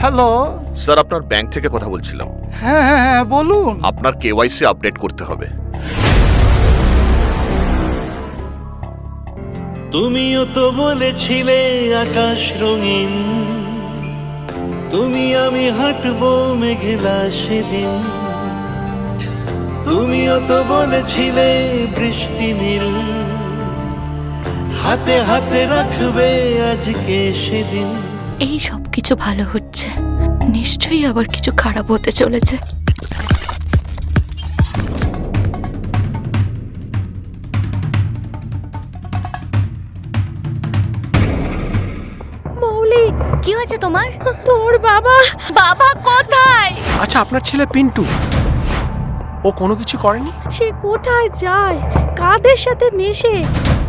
Hello, sir আপনার bank থেকে কথা বলছিলাম। হ্যাঁ হ্যাঁ হ্যাঁ বলুন। আপনার কেওয়াইসি আপডেট করতে হবে। তুমিও তো বলেছিলে আকাশ রঙিন, তুমি আমি হাঁটবো মেঘলা সেদিন। তুমিও তো বলেছিলে বৃষ্টি নীল, হাতে হাতে রাখবে আজকে সেদিন। এই সব কিছু ভালো হচ্ছে, নিশ্চয়ই আবার কিছু খারাপ হতে চলেছে। মৌলিক, কি হয়েছে তোমার? তোর বাবা বাবা কোথায়? আচ্ছা, আপনার ছেলে পিন্টু, ও কোনো কিছু করেনি? সে কোথায় যায়, কাদের সাথে মেশে,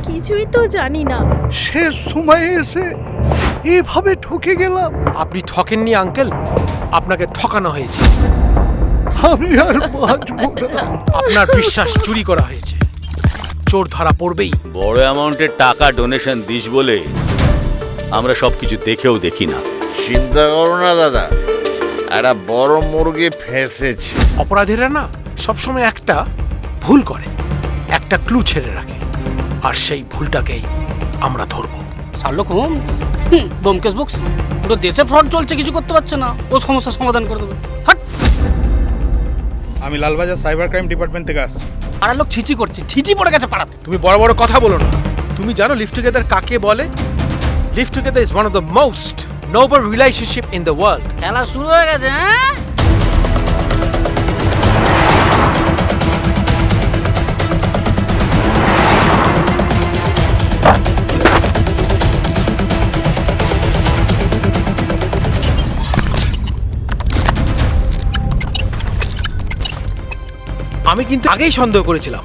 কিছুই তো জানি না। শেষ সময়ে এসে এভাবে ঠকে গেলাম। আপনি ঠকেননি আঙ্কেল, আপনাকে ঠকানো হয়েছে। আমি আর বাঁচবো না। আপনার বিশ্বাস চুরি করা হয়েছে, চোর ধরা পড়বেই। বড় অ্যামাউন্টের টাকা ডোনেশন দিস বলে আমরা সবকিছু দেখেও দেখি না। চিন্তা করো না দাদা, একটা বড় মুরগি ফেঁসেছে। অপরাধীরা না সবসময় একটা ভুল করে, একটা ক্লু ছেড়ে রাখে, আর সেই ভুলটাকেই আমরা ধরবো। শার্লক হোমস, ব্যোমকেশ বুকস, পুরো দেশে ফ্রড চলছে, কিছু করতে পারছে না, ও সমস্যার সমাধান করে দেবে। হাট! আমি লালবাজার সাইবার ক্রাইম ডিপার্টমেন্ট থেকে আসছি। পাড়ার লোক ছিচি করছে, ছিচি পড়ে গেছে পাড়াতে। তুমি বড় বড় কথা বলো না। তুমি জানো লিভ টুগেদার কাকে বলে? Live together is one of the most Nobel relationship in the world. খেলা শুরু হয়ে গেছে, হ্যাঁ? আমি কিন্তু আগেই সন্দেহ করেছিলাম